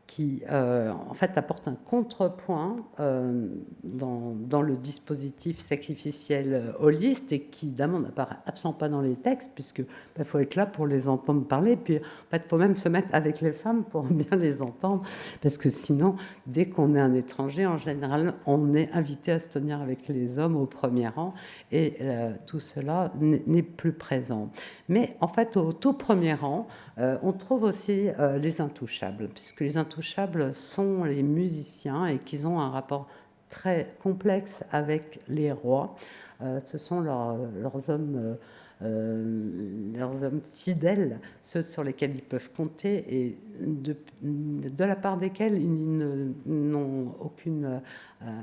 qui en fait apporte un contrepoint dans le dispositif sacrificiel holiste et qui évidemment n'apparaît absolument pas dans les textes puisque faut être là pour les entendre parler, puis en fait faut même se mettre avec les femmes pour bien les entendre parce que sinon dès qu'on est un étranger en général on est invité à se tenir avec les hommes au premier rang et tout cela n'est plus présent. Mais en fait au tout premier rang on trouve aussi les intouchables, puisque les intouchables sont les musiciens et qu'ils ont un rapport très complexe avec les rois. Ce sont leurs hommes fidèles, ceux sur lesquels ils peuvent compter et de la part desquels ils n'ont aucune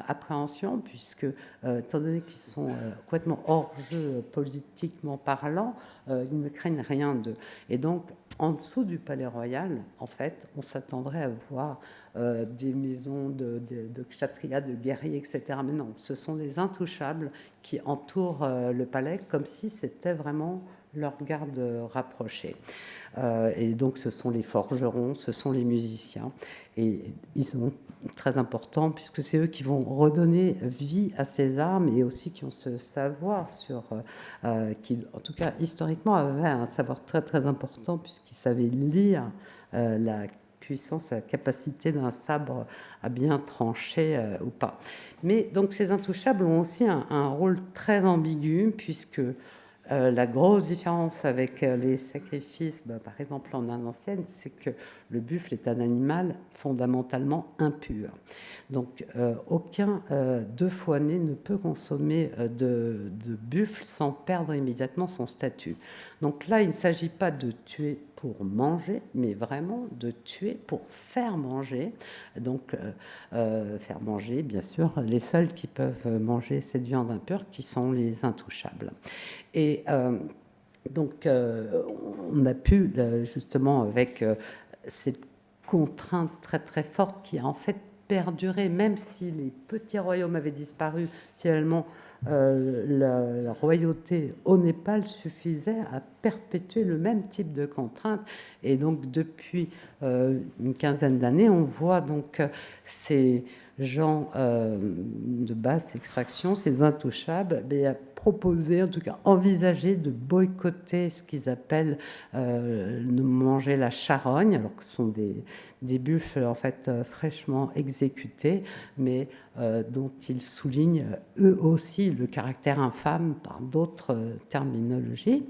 appréhension, puisque étant donné qu'ils sont complètement hors jeu politiquement parlant, ils ne craignent rien d'eux. Et donc, en dessous du Palais Royal, en fait, on s'attendrait à voir des maisons de kshatriyas, de guerriers, etc. Mais non, ce sont les intouchables qui entourent le palais comme si c'était vraiment leur garde rapprochée. Et donc, ce sont les forgerons, ce sont les musiciens. Et ils sont très importants puisque c'est eux qui vont redonner vie à ces armes et aussi qui ont ce savoir qui, en tout cas, historiquement, avaient un savoir très, très important puisqu'ils savaient lire la puissance, la capacité d'un sabre à bien trancher ou pas. Mais donc, ces intouchables ont aussi un rôle très ambigu puisque la grosse différence avec les sacrifices, par exemple en Inde ancienne, c'est que le buffle est un animal fondamentalement impur. Donc aucun deux-fois-né ne peut consommer de buffle sans perdre immédiatement son statut. Donc là, il ne s'agit pas de tuer pour manger, mais vraiment de tuer pour faire manger. Donc faire manger, bien sûr, les seuls qui peuvent manger cette viande impure, qui sont les intouchables. Et donc, on a pu, justement, avec cette contrainte très très forte qui a en fait perduré, même si les petits royaumes avaient disparu, finalement, la royauté au Népal suffisait à perpétuer le même type de contraintes. Et donc, depuis une quinzaine d'années, on voit donc ces gens de basse extraction, ces intouchables, proposer, en tout cas envisager de boycotter ce qu'ils appellent de manger la charogne, alors que ce sont des buffles en fait fraîchement exécutés, mais dont ils soulignent eux aussi le caractère infâme par d'autres terminologies.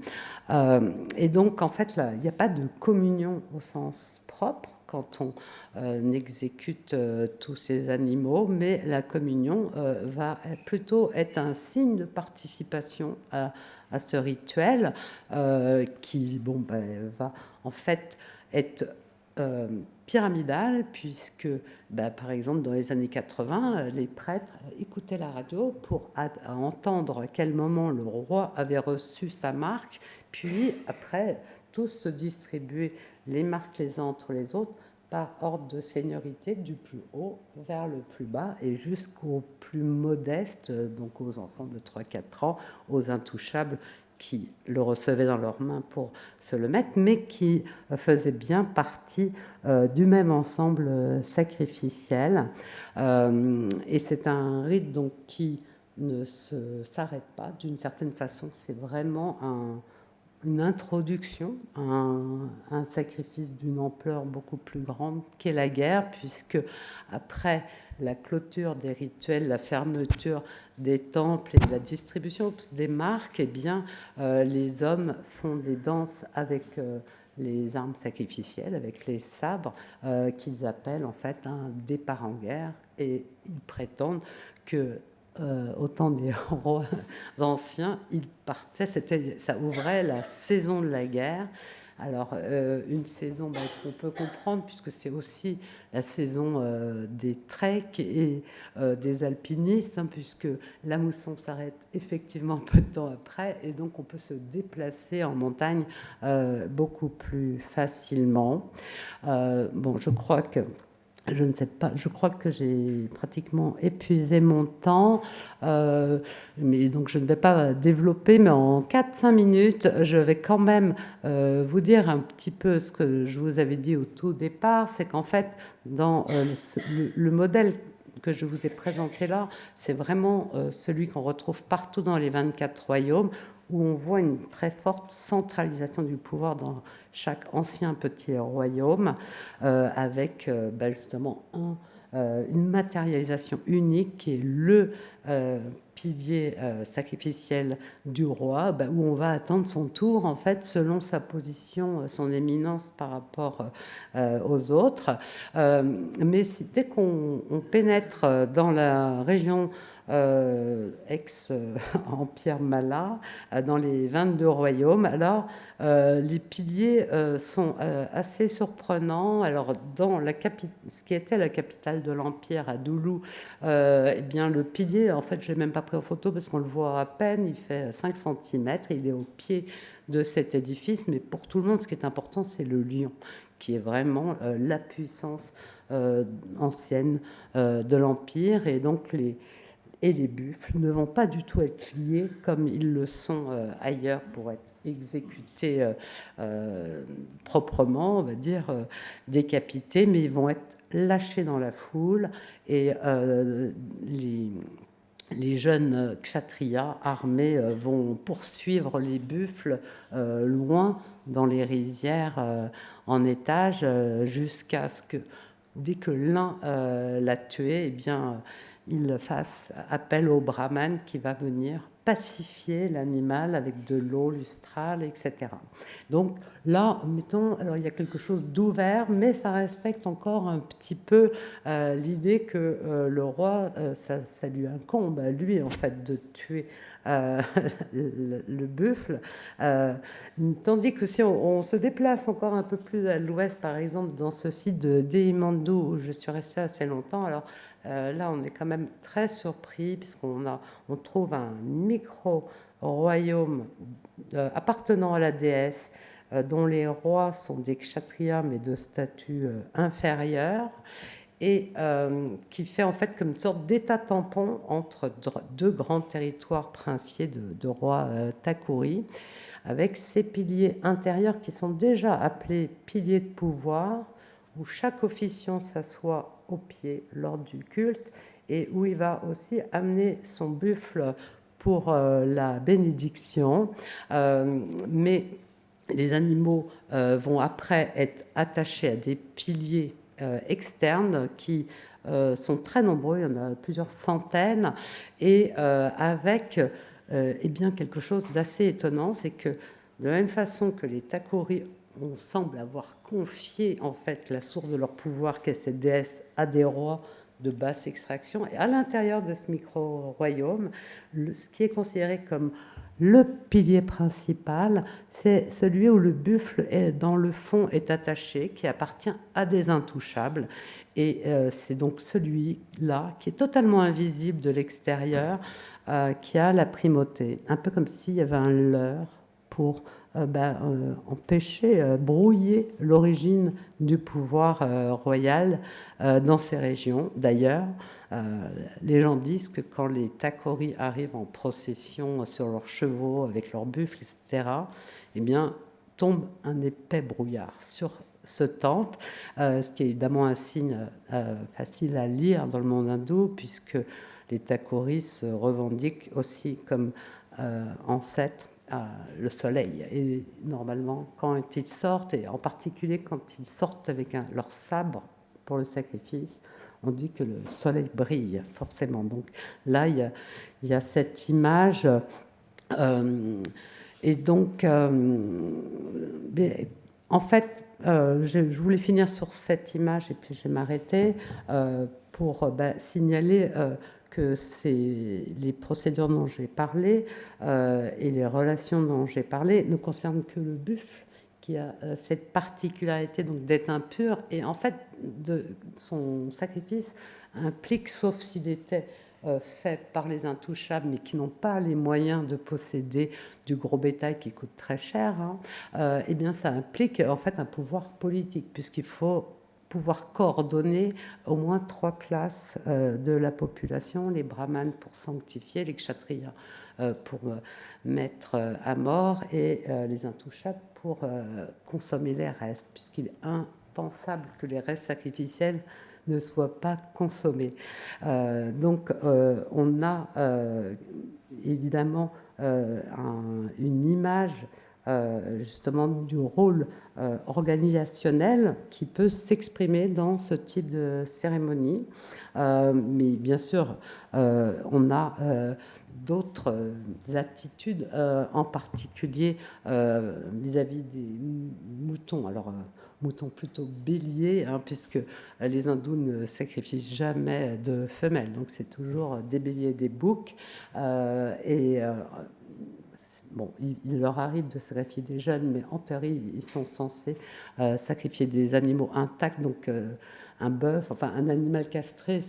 Et donc en fait là, il n'y a pas de communion au sens propre quand on exécute tous ces animaux, mais la communion va plutôt être un signe de participation à ce rituel qui va en fait être pyramidal, puisque par exemple dans les années 80, les prêtres écoutaient la radio pour entendre à quel moment le roi avait reçu sa marque, puis après tous se distribuaient les marques les uns entre les autres par ordre de seniorité, du plus haut vers le plus bas et jusqu'aux plus modestes, donc aux enfants de 3-4 ans, aux intouchables qui le recevaient dans leurs mains pour se le mettre, mais qui faisaient bien partie du même ensemble sacrificiel. Et c'est un rite donc, qui ne s'arrête pas d'une certaine façon. C'est vraiment une introduction à un sacrifice d'une ampleur beaucoup plus grande qu'est la guerre, puisque après la clôture des rituels, la fermeture des temples et la distribution des marques, eh bien, les hommes font des danses avec les armes sacrificielles, avec les sabres, qu'ils appellent en fait un départ en guerre, et ils prétendent que au temps des rois anciens, ils partaient, ça ouvrait la saison de la guerre. Alors, une saison qu'on peut comprendre, puisque c'est aussi la saison des treks et des alpinistes, puisque la mousson s'arrête effectivement un peu de temps après, et donc on peut se déplacer en montagne beaucoup plus facilement. Je crois que Je ne sais pas, je crois que j'ai pratiquement épuisé mon temps, mais donc je ne vais pas développer, mais en 4-5 minutes, je vais quand même vous dire un petit peu ce que je vous avais dit au tout départ, c'est qu'en fait, dans le modèle que je vous ai présenté là, c'est vraiment celui qu'on retrouve partout dans les 24 royaumes, où on voit une très forte centralisation du pouvoir dans chaque ancien petit royaume, avec justement une matérialisation unique qui est le pilier sacrificiel du roi, où on va attendre son tour, en fait, selon sa position, son éminence par rapport aux autres. Mais dès qu'on pénètre dans la région ex-Empire Mala, dans les 22 royaumes, alors les piliers sont assez surprenants. Alors, dans ce qui était la capitale de l'Empire, à Doulou, eh bien, le pilier, en fait, je ne l'ai même pas pris en photo parce qu'on le voit à peine, il fait 5 cm, il est au pied de cet édifice, mais pour tout le monde, ce qui est important, c'est le lion, qui est vraiment la puissance ancienne de l'Empire, et donc les buffles ne vont pas du tout être liés comme ils le sont ailleurs pour être exécutés proprement, on va dire décapités, mais ils vont être lâchés dans la foule, et les jeunes kshatriyas armés vont poursuivre les buffles loin dans les rizières en étage, jusqu'à ce que, dès que l'un l'a tué, eh bien, il fasse appel au brahman qui va venir pacifier l'animal avec de l'eau lustrale, etc. Donc là, mettons, alors il y a quelque chose d'ouvert, mais ça respecte encore un petit peu l'idée que le roi, ça lui incombe à lui, en fait, de tuer le buffle. Tandis que si on se déplace encore un peu plus à l'ouest, par exemple, dans ce site de Deimandou, où je suis restée assez longtemps, alors là, on est quand même très surpris, puisqu'on trouve un micro-royaume appartenant à la déesse, dont les rois sont des kshatriyas, mais de statut inférieur, et qui fait en fait comme une sorte d'état tampon entre deux grands territoires princiers de rois Thakuri, avec ces piliers intérieurs qui sont déjà appelés piliers de pouvoir, où chaque officiant s'assoit au pied lors du culte, et où il va aussi amener son buffle pour la bénédiction. Mais les animaux vont après être attachés à des piliers externes qui sont très nombreux, il y en a plusieurs centaines, et avec eh bien, quelque chose d'assez étonnant, c'est que de la même façon que les Thakuri, on semble avoir confié en fait la source de leur pouvoir, qu'est cette déesse, à des rois de basse extraction, et à l'intérieur de ce micro-royaume, ce qui est considéré comme le pilier principal, c'est celui où le buffle dans le fond est attaché, qui appartient à des intouchables, et c'est donc celui-là qui est totalement invisible de l'extérieur, qui a la primauté, un peu comme s'il y avait un leurre pour empêcher, brouiller l'origine du pouvoir royal dans ces régions. D'ailleurs, les gens disent que quand les Thakuri arrivent en procession sur leurs chevaux, avec leurs buffles, etc., eh bien, tombe un épais brouillard sur ce temple, ce qui est évidemment un signe facile à lire dans le monde hindou, puisque les Thakuri se revendiquent aussi comme ancêtres le soleil. Et normalement, quand ils sortent, et en particulier quand ils sortent avec leur sabre pour le sacrifice, on dit que le soleil brille, forcément. Donc là, il y a cette image. Et donc, en fait, je voulais finir sur cette image, et puis je vais m'arrêter pour signaler que les procédures dont j'ai parlé et les relations dont j'ai parlé ne concernent que le buffle, qui a cette particularité donc d'être impur, et en fait son sacrifice implique, sauf s'il était fait par les intouchables, mais qui n'ont pas les moyens de posséder du gros bétail qui coûte très cher, eh bien ça implique en fait un pouvoir politique, puisqu'il faut pouvoir coordonner au moins 3 classes de la population, les brahmanes pour sanctifier, les kshatriyas pour mettre à mort et les intouchables pour consommer les restes, puisqu'il est impensable que les restes sacrificiels ne soient pas consommés. Donc on a évidemment une image justement du rôle organisationnel qui peut s'exprimer dans ce type de cérémonie. Mais bien sûr, on a d'autres attitudes, en particulier vis-à-vis des moutons. Alors, moutons plutôt béliers, hein, puisque les hindous ne sacrifient jamais de femelles. Donc, c'est toujours des béliers et des boucs. Bon, il leur arrive de sacrifier des jeunes, mais en théorie, ils sont censés sacrifier des animaux intacts. Donc, un bœuf, enfin un animal castré,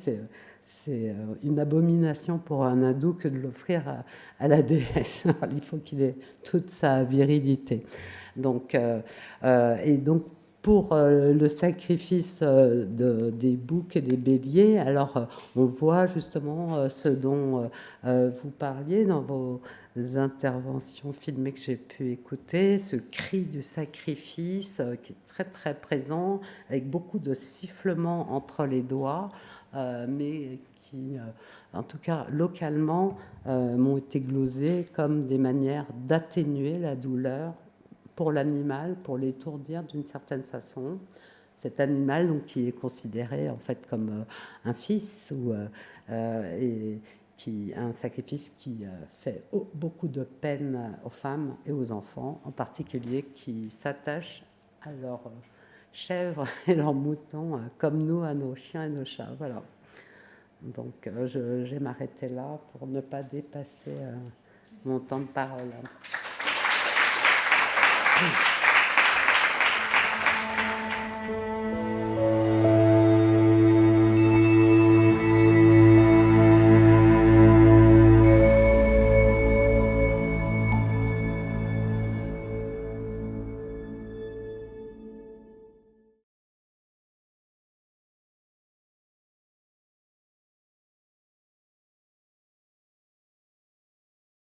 c'est une abomination pour un hindou que de l'offrir à la déesse. Il faut qu'il ait toute sa virilité. Donc, et donc, pour le sacrifice des boucs et des béliers, alors on voit justement ce dont vous parliez dans vos interventions filmées que j'ai pu écouter, ce cri du sacrifice qui est très très présent, avec beaucoup de sifflements entre les doigts, mais qui, en tout cas localement, m'ont été glosés comme des manières d'atténuer la douleur pour l'animal, pour l'étourdir d'une certaine façon. Cet animal donc, qui est considéré en fait comme un fils ou et un sacrifice qui fait beaucoup de peine aux femmes et aux enfants, en particulier qui s'attachent à leurs chèvres et leurs moutons, comme nous à nos chiens et nos chats. Voilà. Donc je vais m'arrêter là pour ne pas dépasser mon temps de parole.